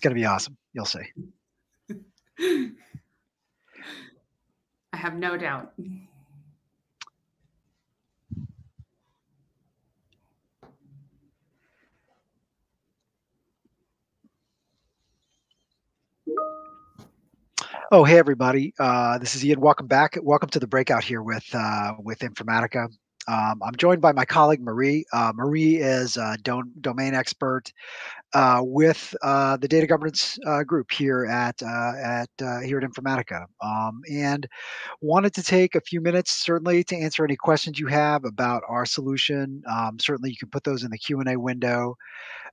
going to be awesome. You'll see. I have no doubt. Oh, hey everybody. This is Ian. Welcome back. Welcome to the breakout here with Informatica. I'm joined by my colleague Marie. Marie is a domain expert with the data governance group here at Informatica, and wanted to take a few minutes certainly to answer any questions you have about our solution. Certainly, you can put those in the Q&A window.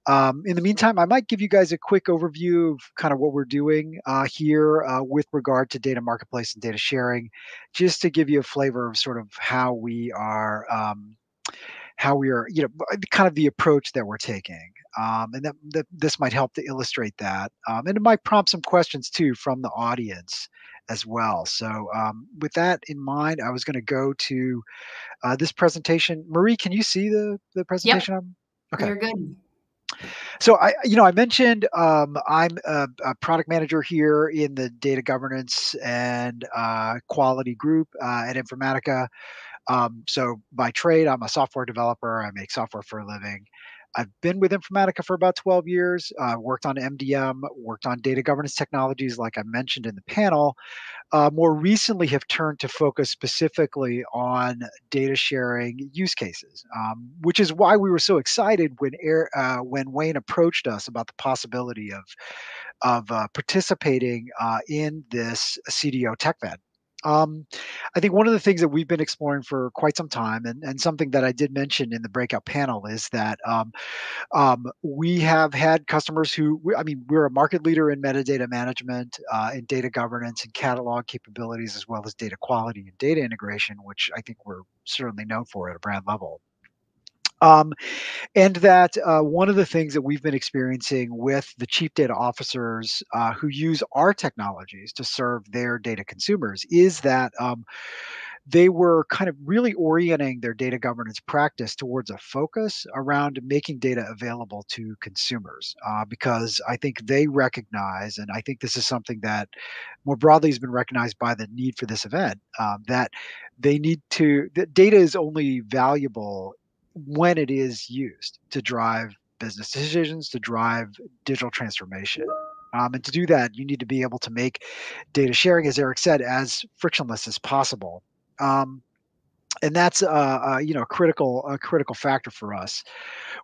In the meantime, I might give you guys a quick overview of kind of what we're doing here with regard to data marketplace and data sharing, just to give you a flavor of sort of how we are, kind of the approach that we're taking. And that this might help to illustrate that. And it might prompt some questions too from the audience as well. So with that in mind, I was going to go to this presentation. Marie, can you see the Yep, presentation? Okay. you're good. So I mentioned I'm a product manager here in the data governance and quality group at Informatica. So by trade, I'm a software developer. I make software for a living. I've been with Informatica for about 12 years. Worked on MDM, worked on data governance technologies, like I mentioned in the panel. More recently have turned to focus specifically on data sharing use cases, which is why we were so excited when Wayne approached us about the possibility of participating in this CDO tech event. I think one of the things that we've been exploring for quite some time, and something that I did mention in the breakout panel, is that we have had customers I mean, we're a market leader in metadata management, in data governance and catalog capabilities, as well as data quality and data integration, which I think we're certainly known for at a brand level. Um, and that one of the things that we've been experiencing with the chief data officers who use our technologies to serve their data consumers is that they were kind of really orienting their data governance practice towards a focus around making data available to consumers. Because I think they recognize, and I think this is something that more broadly has been recognized by the need for this event, that that data is only valuable when it is used to drive business decisions, to drive digital transformation. And to do that, you need to be able to make data sharing, as Eric said, as frictionless as possible. Um, and that's a critical factor for us.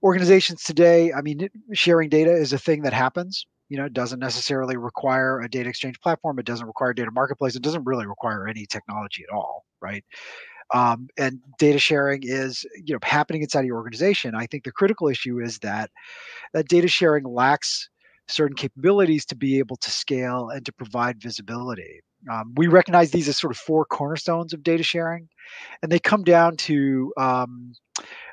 Organizations today, I mean, sharing data is a thing that happens. It doesn't necessarily require a data exchange platform. It doesn't require a data marketplace. It doesn't really require any technology at all, right? And data sharing is happening inside of your organization. I think the critical issue is that data sharing lacks certain capabilities to be able to scale and to provide visibility. We recognize these as sort of four cornerstones of data sharing, and they come down to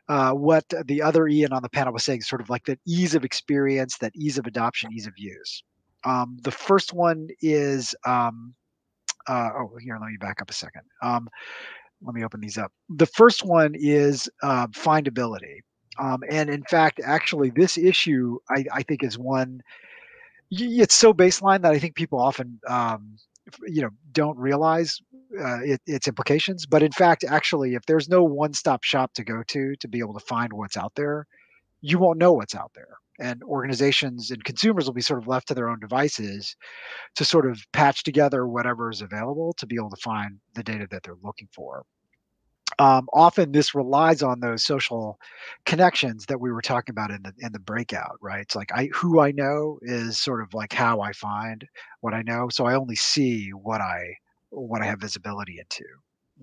what the other Ian on the panel was saying, sort of like that ease of experience, that ease of adoption, ease of use. The first one is, here, let me back up a second. Let me open these up. The first one is findability. And in fact, actually, this issue I think is one. It's so baseline that I think people often don't realize its implications. But in fact, actually, if there's no one-stop shop to go to be able to find what's out there, you won't know what's out there. And organizations and consumers will be sort of left to their own devices to sort of patch together whatever is available to be able to find the data that they're looking for. Often this relies on those social connections that we were talking about in the breakout, right? It's like who I know is sort of like how I find what I know. So I only see what I have visibility into.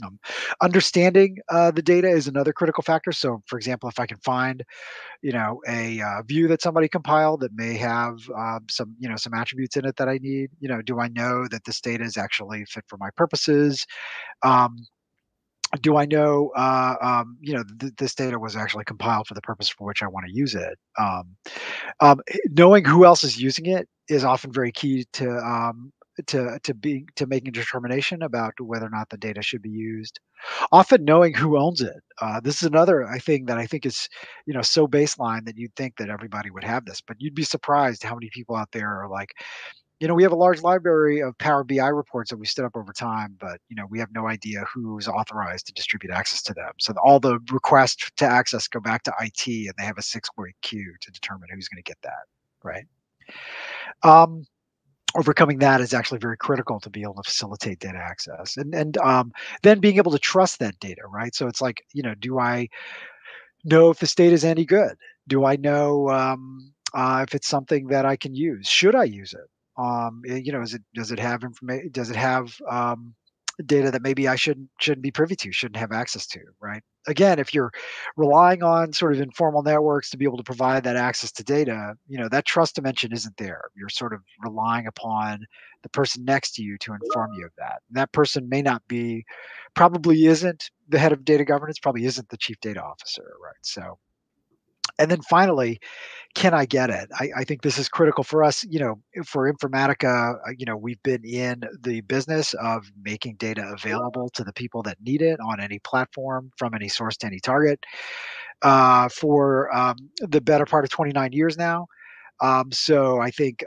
Um, Understanding the data is another critical factor. So, for example, if I can find, a view that somebody compiled that may have some attributes in it that I need, do I know that this data is actually fit for my purposes? Um, do I know, this data was actually compiled for the purpose for which I want to use it? Knowing who else is using it is often very key to to making a determination about whether or not the data should be used. Often knowing who owns it. This is another thing that I think is, so baseline that you'd think that everybody would have this, but you'd be surprised how many people out there are like, we have a large library of Power BI reports that we stood up over time, but we have no idea who's authorized to distribute access to them. So all the requests to access go back to IT, and they have a 6-way queue to determine who's going to get that. Right. Um, Overcoming that is actually very critical to be able to facilitate data access, and then being able to trust that data. Right. So it's like, do I know if this data is any good? Do I know if it's something that I can use? Should I use it? Does it have information? Does it have data that maybe I shouldn't be privy to, shouldn't have access to? Right. Again, if you're relying on sort of informal networks to be able to provide that access to data, that trust dimension isn't there. You're sort of relying upon the person next to you to inform you of that. And that person may not be, probably isn't the head of data governance, probably isn't the chief data officer, right? So, and then finally, can I get it? I think this is critical for us. For Informatica, we've been in the business of making data available to the people that need it on any platform from any source to any target for the better part of 29 years now. So I think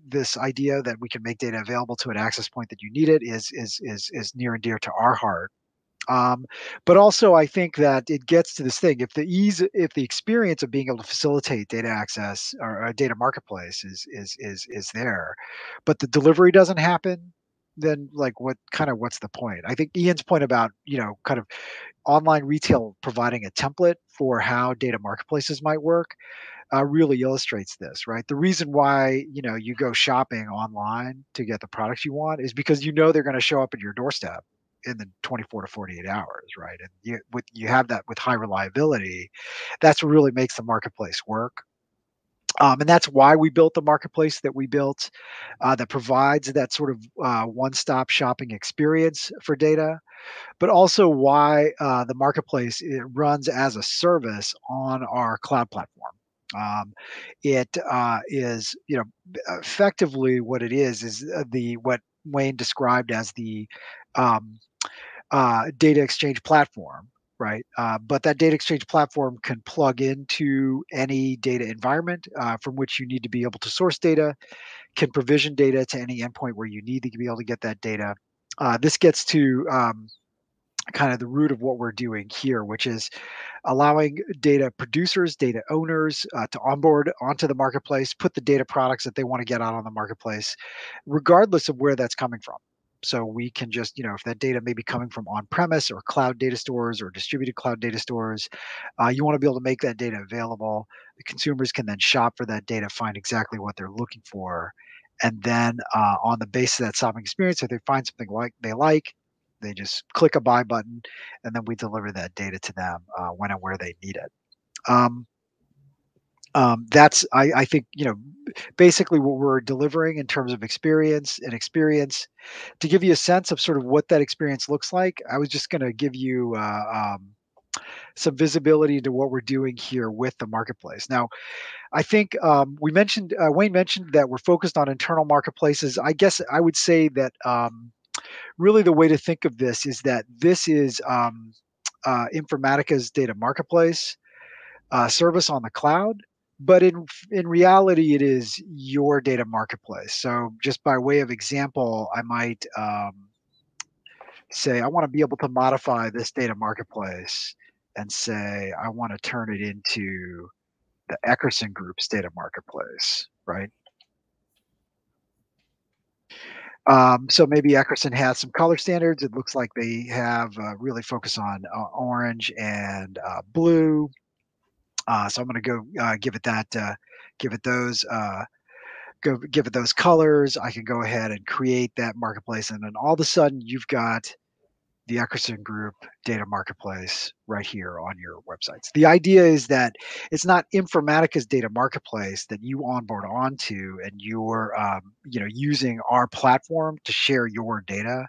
this idea that we can make data available to an access point that you need it is near and dear to our heart. Um, but also, I think that it gets to this thing: if the experience of being able to facilitate data access or a data marketplace is there, but the delivery doesn't happen, then like what's the point? I think Ian's point about kind of online retail providing a template for how data marketplaces might work really illustrates this, right? The reason why you go shopping online to get the products you want is because they're going to show up at your doorstep in the 24 to 48 hours, right? And you have that with high reliability. That's what really makes the marketplace work. And that's why we built the marketplace that we built, that provides that sort of one-stop shopping experience for data, but also why the marketplace, it runs as a service on our cloud platform. Um, it is, effectively what it is the what Wayne described as the um, data exchange platform, right? But that data exchange platform can plug into any data environment from which you need to be able to source data, can provision data to any endpoint where you need to be able to get that data. This gets to kind of the root of what we're doing here, which is allowing data producers, data owners to onboard onto the marketplace, put the data products that they want to get out on the marketplace, regardless of where that's coming from. So we can just, if that data may be coming from on-premise or cloud data stores or distributed cloud data stores, you want to be able to make that data available. The consumers can then shop for that data, find exactly what they're looking for, and then on the basis of that shopping experience, if they find something they like, they just click a buy button, and then we deliver that data to them when and where they need it. Um, that's I think basically what we're delivering in terms of experience. To give you a sense of sort of what that experience looks like, I was just going to give you some visibility into what we're doing here with the marketplace. Now, I think we mentioned Wayne mentioned that we're focused on internal marketplaces. I guess I would say that really the way to think of this is that this is Informatica's data marketplace service on the cloud, but in reality, it is your data marketplace. So, just by way of example, I might say I want to be able to modify this data marketplace and say I want to turn it into the Eckerson Group's data marketplace, right? So maybe Eckerson has some color standards. It looks like they have really focus on orange and blue. So I'm going to go give it those, give it those colors. I can go ahead and create that marketplace, and then all of a sudden you've got the Eckerson Group data marketplace right here on your websites. The idea is that it's not Informatica's data marketplace that you onboard onto, and you're using our platform to share your data.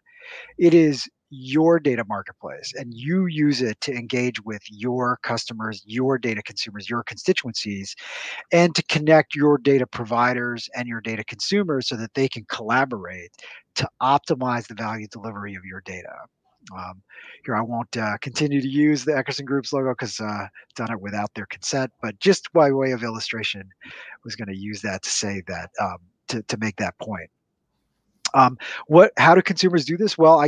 It is your data marketplace and you use it to engage with your customers, your data consumers, your constituencies, and to connect your data providers and your data consumers so that they can collaborate to optimize the value delivery of your data. Um, Here, I won't continue to use the Eckerson Group's logo because I've done it without their consent, but just by way of illustration, was going to use that to say that to make that point. How do consumers do this? Well,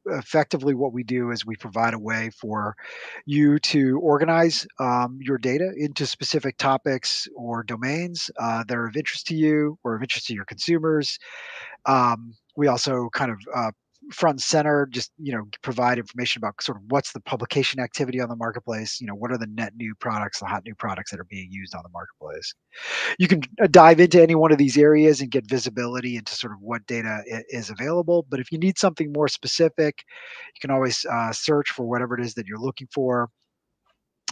effectively what we do is we provide a way for you to organize your data into specific topics or domains that are of interest to you or of interest to your consumers. We also kind of front and center just provide information about sort of what's the publication activity on the marketplace. What are the net new products, the hot new products that are being used on the marketplace. You can dive into any one of these areas and get visibility into sort of what data is available. But if you need something more specific, you can always search for whatever it is that you're looking for.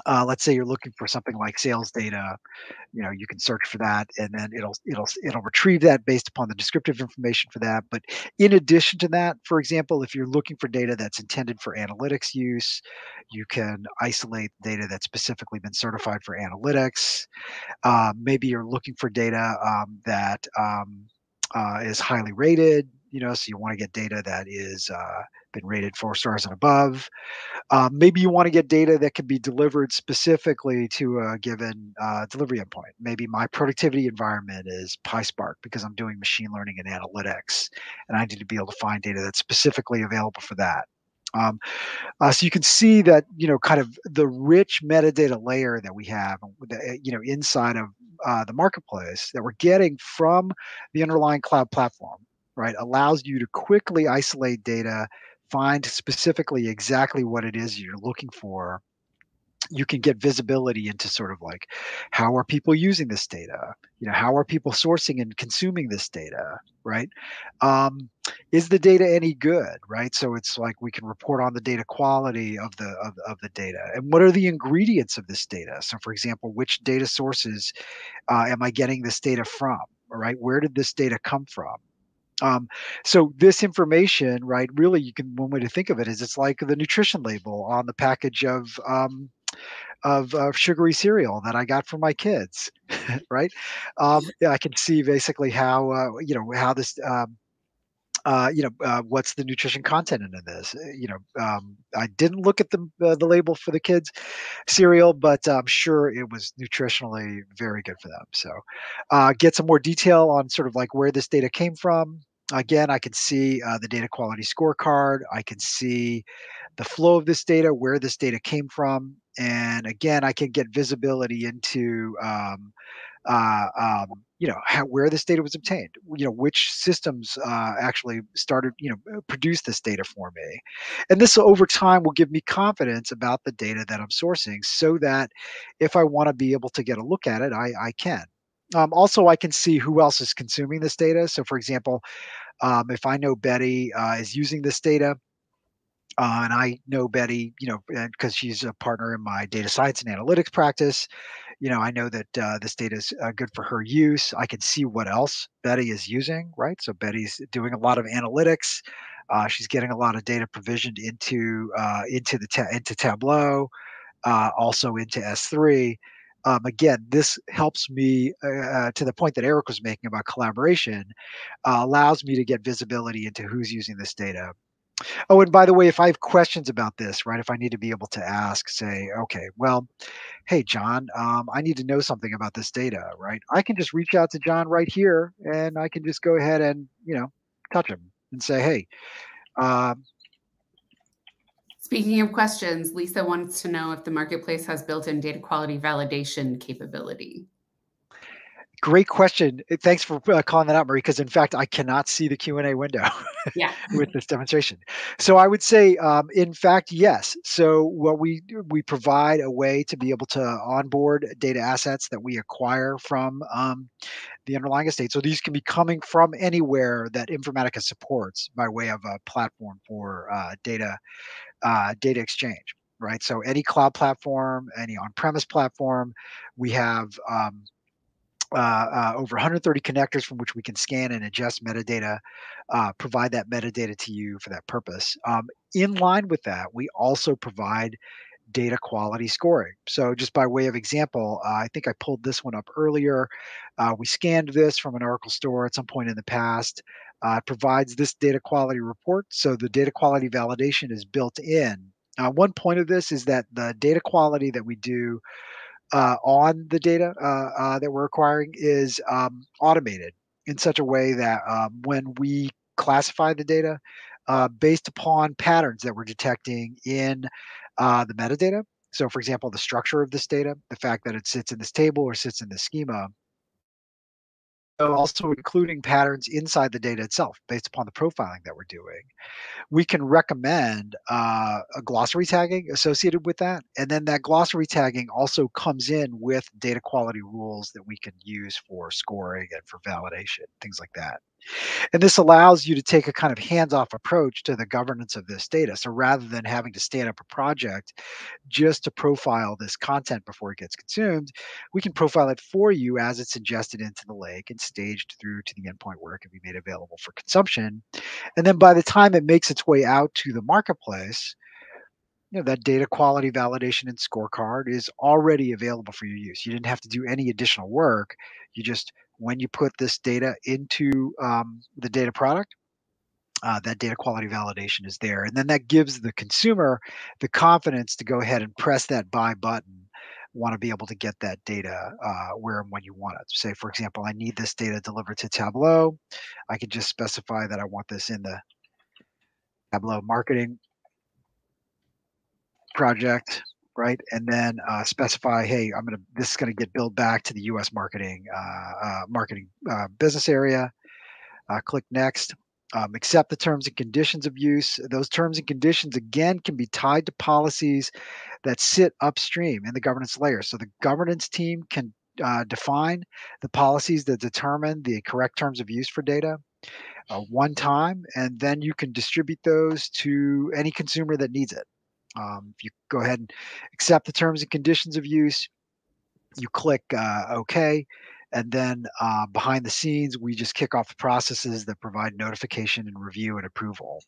Let's say you're looking for something like sales data. You can search for that, and then it'll retrieve that based upon the descriptive information for that. But in addition to that, for example, if you're looking for data that's intended for analytics use, you can isolate data that's specifically been certified for analytics. Maybe you're looking for data that is highly rated, so you want to get data that is been rated 4 stars and above. Maybe you want to get data that can be delivered specifically to a given delivery endpoint. Maybe my productivity environment is PySpark because I'm doing machine learning and analytics, and I need to be able to find data that's specifically available for that. Um, so you can see that, kind of the rich metadata layer that we have, inside of the marketplace that we're getting from the underlying cloud platform, right, allows you to quickly isolate data, find specifically exactly what it is you're looking for. You can get visibility into sort of like how are people using this data, how are people sourcing and consuming this data, right? um, is the data any good, right? So it's like we can report on the data quality of the data and what are the ingredients of this data. So for example, which data sources am I getting this data from, all right? Where did this data come from? um, so this information, right, really, you can, one way to think of it is it's like the nutrition label on the package of sugary cereal that I got for my kids, right? Yeah, I can see basically how how this what's the nutrition content in this. I didn't look at the label for the kids cereal, but I'm sure it was nutritionally very good for them. So, get some more detail on sort of like where this data came from. Again, I can see the data quality scorecard. I can see the flow of this data, where this data came from, and again, I can get visibility into where this data was obtained, which systems actually started, produce this data for me. And this over time will give me confidence about the data that I'm sourcing so that if I want to be able to get a look at it, I can. Also, I can see who else is consuming this data. So, for example, if I know Betty is using this data, and I know Betty, because she's a partner in my data science and analytics practice, I know that this data is good for her use. I can see what else Betty is using, right? So Betty's doing a lot of analytics. She's getting a lot of data provisioned into Tableau, also into S3. Again, this helps me to the point that Eric was making about collaboration, allows me to get visibility into who's using this data. Oh, and by the way, if I have questions about this, right, if I need to be able to ask, say, okay, well, hey, John, I need to know something about this data, right? I can just reach out to John right here and I can just go ahead and, touch him and say, hey, uh, Speaking of questions, Lisa wants to know if the marketplace has built-in data quality validation capability. great question. Thanks for calling that out, Marie, because in fact, I cannot see the Q&A window Yeah. with this demonstration. So I would say, in fact, yes. So what we provide a way to be able to onboard data assets that we acquire from the underlying estate. So these can be coming from anywhere that Informatica supports by way of a platform for data exchange. Right. So any cloud platform, any on-premise platform, we have over 130 connectors from which we can scan and ingest metadata, provide that metadata to you for that purpose. In line with that, we also provide data quality scoring. So, just by way of example, I think I pulled this one up earlier. We scanned this from an Oracle store at some point in the past. It provides this data quality report. So, the data quality validation is built in. One point of this is that the data quality that we do on the data that we're acquiring is automated in such a way that when we classify the data based upon patterns that we're detecting in the metadata. So, for example, the structure of this data, the fact that it sits in this table or sits in this schema, also including patterns inside the data itself based upon the profiling that we're doing. We can recommend a glossary tagging associated with that. And then that glossary tagging also comes in with data quality rules that we can use for scoring and for validation, things like that. And this allows you to take a kind of hands off approach to the governance of this data. So rather than having to stand up a project just to profile this content before it gets consumed, we can profile it for you as it's ingested into the lake and staged through to the endpoint where it can be made available for consumption. And then by the time it makes its way out to the marketplace, that data quality validation and scorecard is already available for your use. You didn't have to do any additional work. You just, when you put this data into the data product, that data quality validation is there. And then that gives the consumer the confidence to go ahead and press that buy button. Want to be able to get that data where and when you want it. Say, for example, I need this data delivered to Tableau. I can just specify that I want this in the Tableau marketing project, right? And then specify, hey, this is gonna get billed back to the U.S. marketing business area. Click next. Accept the terms and conditions of use. Those terms and conditions again can be tied to policies that sit upstream in the governance layer. So the governance team can define the policies that determine the correct terms of use for data one time, and then you can distribute those to any consumer that needs it. If you go ahead and accept the terms and conditions of use, you click OK, and then behind the scenes, we just kick off the processes that provide notification and review and approval.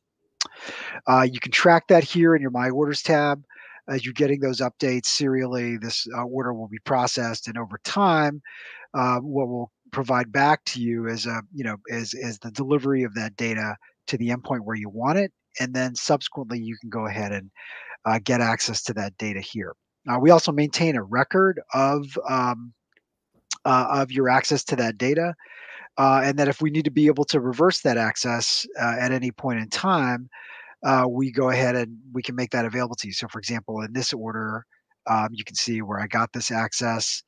You can track that here in your My Orders tab. As you're getting those updates serially, this order will be processed, and over time, what we'll provide back to you is is the delivery of that data to the endpoint where you want it, and then subsequently you can go ahead and get access to that data here. We also maintain a record of your access to that data, and that if we need to be able to reverse that access at any point in time, we go ahead and we can make that available to you. So, for example, in this order, you can see where I got this access.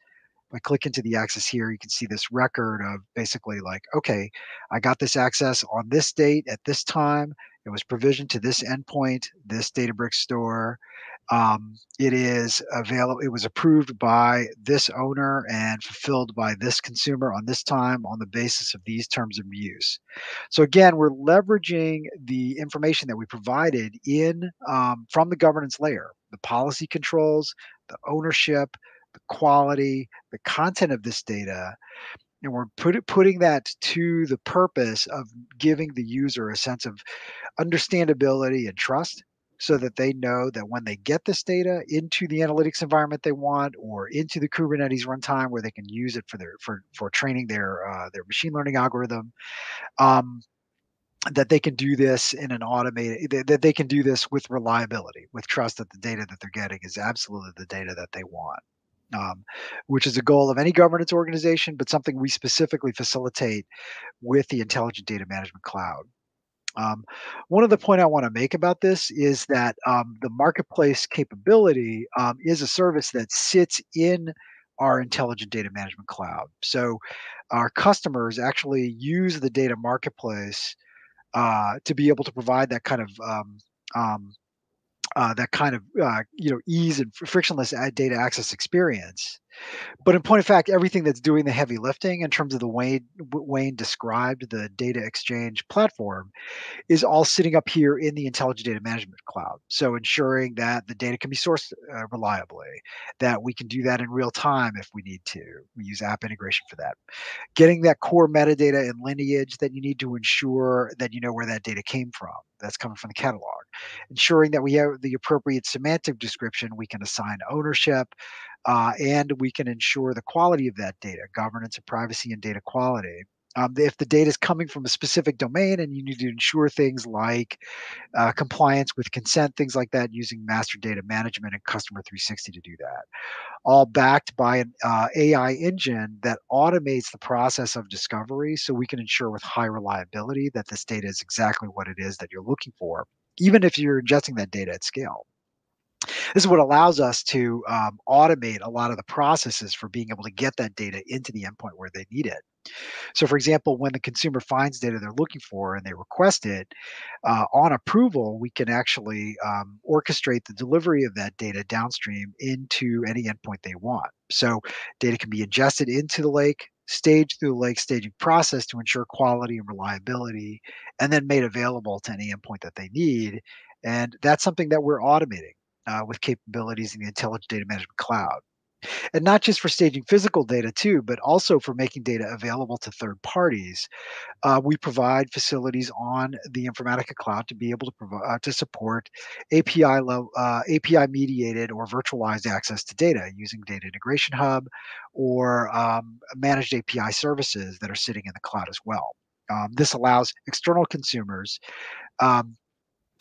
If I click into the access here, you can see this record of basically like, okay, I got this access on this date at this time. It was provisioned to this endpoint, this Databricks store. It is available. It was approved by this owner and fulfilled by this consumer on this time on the basis of these terms of use. So again, we're leveraging the information that we provided in from the governance layer, the policy controls, the ownership, the quality, the content of this data, and we're putting that to the purpose of giving the user a sense of understandability and trust so that they know that when they get this data into the analytics environment they want or into the Kubernetes runtime where they can use it for training their machine learning algorithm, um, that they can do this in an automated that they can do this with reliability, with trust that the data that they're getting is absolutely the data that they want. Which is a goal of any governance organization, but something we specifically facilitate with the Intelligent Data Management Cloud. Um, One other point I want to make about this is that the marketplace capability is a service that sits in our Intelligent Data Management Cloud. So our customers actually use the data marketplace to be able to provide that kind of um, that kind of ease and frictionless data access experience. But in point of fact, everything that's doing the heavy lifting in terms of the way Wayne described the data exchange platform is all sitting up here in the intelligent data management cloud. So ensuring that the data can be sourced reliably, that we can do that in real time if we need to. We use app integration for that. Getting that core metadata and lineage that you need to ensure that you know where that data came from. That's coming from the catalog. Ensuring that we have the appropriate semantic description, we can assign ownership, and we can ensure the quality of that data, governance of privacy and data quality. If the data is coming from a specific domain and you need to ensure things like compliance with consent, things like that, using master data management and customer 360 to do that, all backed by an AI engine that automates the process of discovery so we can ensure with high reliability that this data is exactly what it is that you're looking for, even if you're ingesting that data at scale. This is what allows us to automate a lot of the processes for being able to get that data into the endpoint where they need it. So, for example, when the consumer finds data they're looking for and they request it, on approval, we can actually orchestrate the delivery of that data downstream into any endpoint they want. So, data can be ingested into the lake, staged through the lake staging process to ensure quality and reliability, and then made available to any endpoint that they need. And that's something that we're automating. With capabilities in the intelligent data management cloud, and not just for staging physical data too, but also for making data available to third parties. We provide facilities on the Informatica cloud to be able to provide to support API mediated or virtualized access to data using Data Integration Hub or managed API services that are sitting in the cloud as well. This allows external consumers um,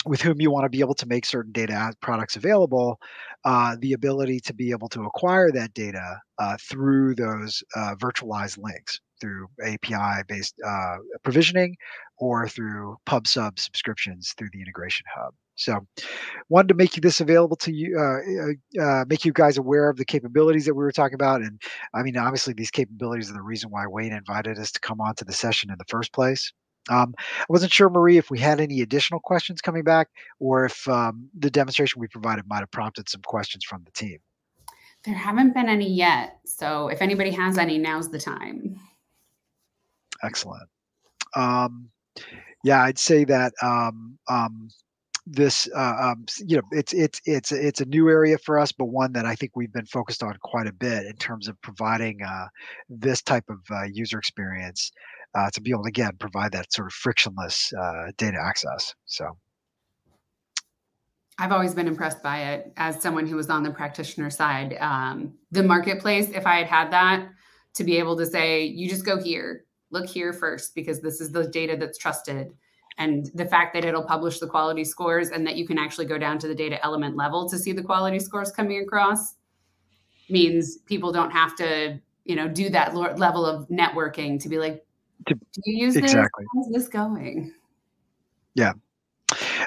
with whom you want to be able to make certain data products available, the ability to be able to acquire that data through those virtualized links through API based provisioning or through pub sub subscriptions through the integration hub. So wanted to make this available to you, make you guys aware of the capabilities that we were talking about. And I mean, obviously, these capabilities are the reason why Wayne invited us to come on to the session in the first place. I wasn't sure, Marie, if we had any additional questions coming back, or if the demonstration we provided might have prompted some questions from the team. There haven't been any yet. So if anybody has any, now's the time. Excellent. Yeah, I'd say that this it's a new area for us, but one that I think we've been focused on quite a bit in terms of providing this type of user experience to be able to again provide that sort of frictionless data access. So I've always been impressed by it as someone who was on the practitioner side. The marketplace, if I had had that, to be able to say, you just go here, look here first, because this is the data that's trusted. And the fact that it'll publish the quality scores and that you can actually go down to the data element level to see the quality scores coming across means people don't have to, do that level of networking to be like, to, do you use this? exactly, How's this going? yeah.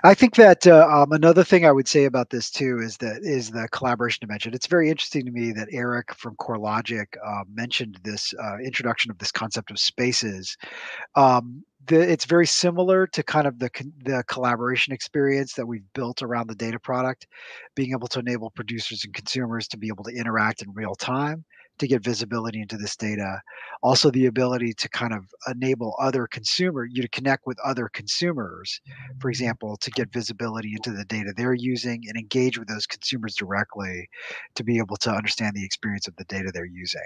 I think that another thing I would say about this too is the collaboration dimension. It's very interesting to me that Eric from CoreLogic mentioned this introduction of this concept of spaces. It's very similar to kind of the collaboration experience that we've built around the data product, being able to enable producers and consumers to be able to interact in real time to get visibility into this data. Also, the ability to kind of enable you to connect with other consumers, for example, to get visibility into the data they're using and engage with those consumers directly to be able to understand the experience of the data they're using.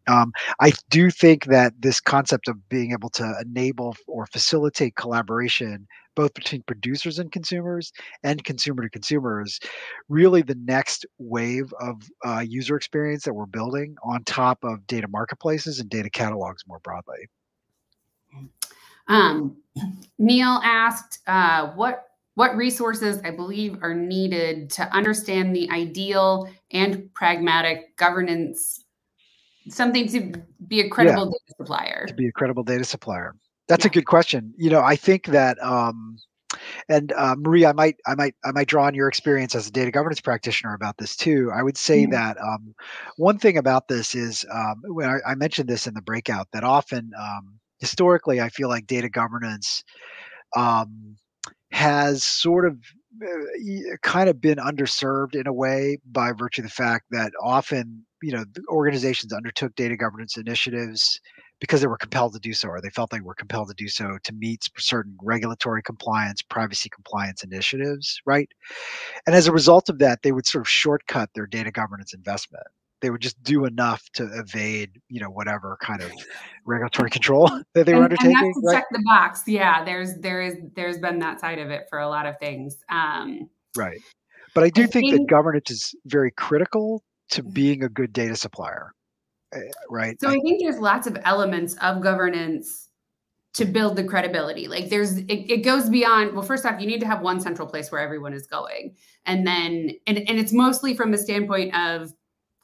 I do think that this concept of being able to enable or facilitate collaboration both between producers and consumers and consumer to consumers, really the next wave of user experience that we're building on top of data marketplaces and data catalogs more broadly. Um, Neil asked, what resources I believe are needed to understand the ideal and pragmatic governance, something to be a Yeah, credible data to supplier. be a credible data supplier. That's a Yeah. good question. I think that and Marie, I might draw on your experience as a data governance practitioner about this too. I would say Mhm. that one thing about this is when I mentioned this in the breakout that often historically I feel like data governance um, has sort of kind of been underserved in a way by virtue of the fact that often, the organizations undertook data governance initiatives because they were compelled to do so, or they felt they were compelled to do so to meet certain regulatory compliance, privacy compliance initiatives, right? And as a result of that, they would sort of shortcut their data governance investment. They would just do enough to evade, whatever kind of regulatory control that they were And that's undertaking, to right? check the box. Yeah, there's been that side of it for a lot of things. Right. But I I do think that think governance is very critical to being a good data supplier, right? so. I think there's lots of elements of governance to build the credibility. Like it goes beyond, well, first off, you need to have one central place where everyone is going. And then, and it's mostly from a standpoint of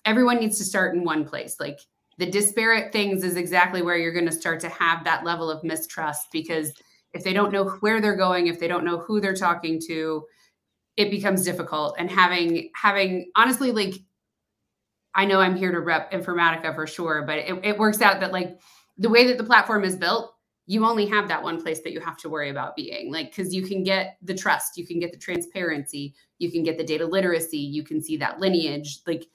everyone needs to start in one place. Like the disparate things is exactly where you're going to start to have that level of mistrust, because if they don't know where they're going, if they don't know who they're talking to, it becomes difficult. And having honestly, like, I know I'm here to rep Informatica for sure, but it works out that like the way that the platform is built, you only have that one place that you have to worry about being, like, because you can get the trust, you can get the transparency, you can get the data literacy, you can see that lineage. Like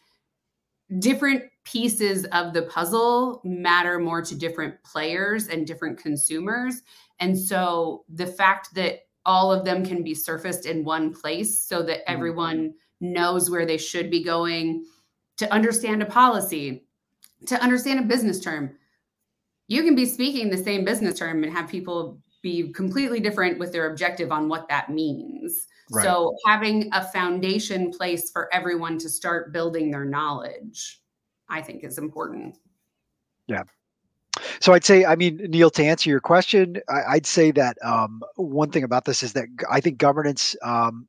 different pieces of the puzzle matter more to different players and different consumers. And so the fact that all of them can be surfaced in one place so that Mhm. everyone knows where they should be going, to understand a policy, to understand a business term. You can be speaking the same business term and have people be completely different with their objective on what that means. Right. So having a foundation place for everyone to start building their knowledge, I think is important. Yeah. So I'd say, I mean, Neil, to answer your question, I'd say that one thing about this is that I think governance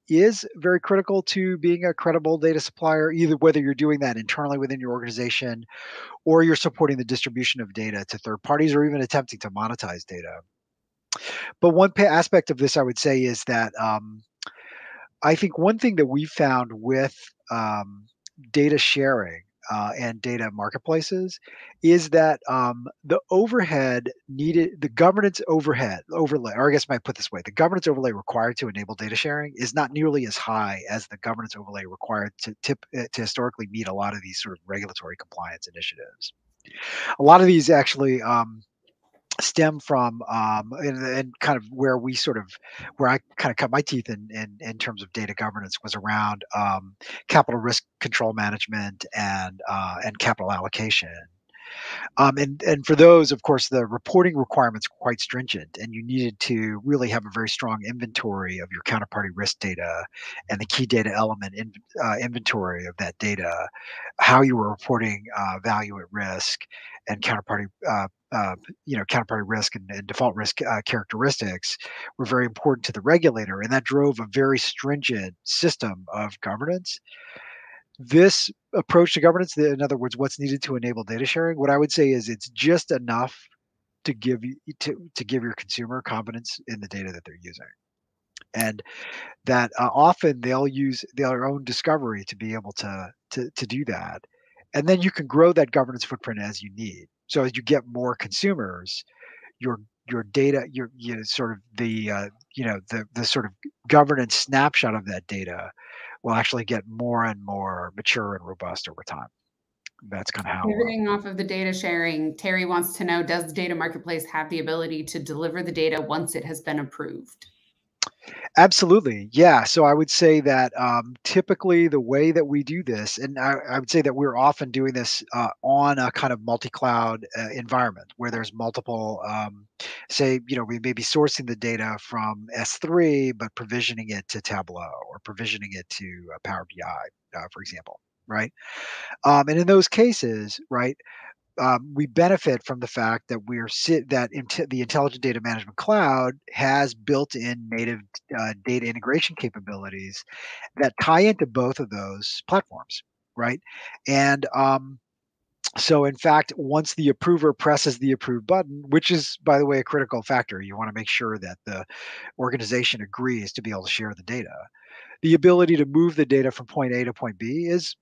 is very critical to being a credible data supplier, either whether you're doing that internally within your organization or you're supporting the distribution of data to third parties or even attempting to monetize data. But one aspect of this I would say is that I think one thing that we found with data sharing and data marketplaces is that the overhead needed, the governance overlay, or I guess I might put this way, the governance overlay required to enable data sharing is not nearly as high as the governance overlay required to historically meet a lot of these sort of regulatory compliance initiatives. A lot of these actually stem from and kind of where I kind of cut my teeth in terms of data governance was around capital risk control management and capital allocation. And for those, of course, the reporting requirements were quite stringent, and you needed to really have a very strong inventory of your counterparty risk data and the key data element inventory of that data, how you were reporting value at risk and counterparty risk and default risk characteristics were very important to the regulator, and that drove a very stringent system of governance. This approach to governance, in other words, what's needed to enable data sharing, what I would say is it's just enough to give you to give your consumer confidence in the data that they're using. And that often they'll use their own discovery to be able to do that. And then you can grow that governance footprint as you need. So as you get more consumers, your your data, sort of the sort of governance snapshot of that data will actually get more and more mature and robust over time. That's kind of how. Pivoting off of the data sharing, Terry wants to know, does the data marketplace have the ability to deliver the data once it has been approved? Absolutely, yeah. So I would say that typically the way that we do this, and I would say that we're often doing this on a kind of multi-cloud environment where there's multiple. Say, we may be sourcing the data from S3, but provisioning it to Tableau or provisioning it to Power BI, for example, right? And in those cases, right, we benefit from the fact that the Intelligent Data Management Cloud has built-in native data integration capabilities that tie into both of those platforms, right? And So in fact, once the approver presses the approve button, which is, by the way, a critical factor, you want to make sure that the organization agrees to be able to share the data. The ability to move the data from point A to point B is,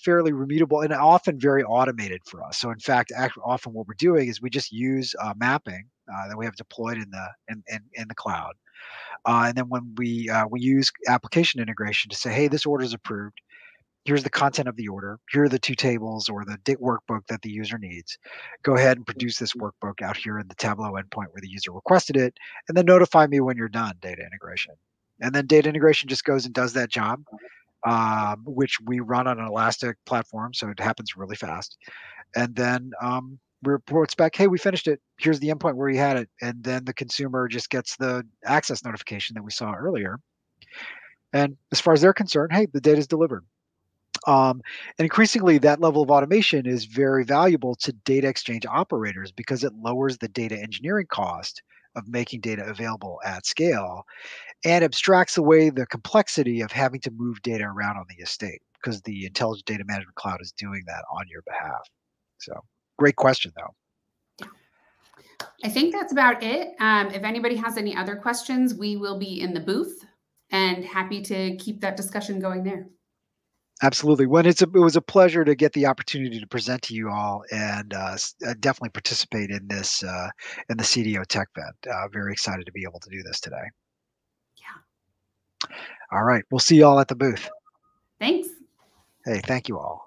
fairly repeatable and often very automated for us. So in fact, often what we're doing is we just use mapping that we have deployed in the cloud, and then when we use application integration to say, hey, this order is approved. Here's the content of the order. Here are the two tables or the workbook that the user needs. Go ahead and produce this workbook out here in the Tableau endpoint where the user requested it, and then notify me when you're done, data integration. And then data integration just goes and does that job, which we run on an Elastic platform, so it happens really fast. And then reports back, hey, we finished it. Here's the endpoint where you had it. And then the consumer just gets the access notification that we saw earlier. And as far as they're concerned, hey, the data is delivered. Um, and increasingly, that level of automation is very valuable to data exchange operators because it lowers the data engineering cost of making data available at scale and abstracts away the complexity of having to move data around on the estate because the intelligent data management cloud is doing that on your behalf. So, great question, though. I think that's about it. If anybody has any other questions, we will be in the booth and happy to keep that discussion going there. Absolutely. When it was a pleasure to get the opportunity to present to you all and definitely participate in this in the CDO Tech Event. Very excited to be able to do this today. Yeah. All right. We'll see you all at the booth. Thanks. Hey, thank you all.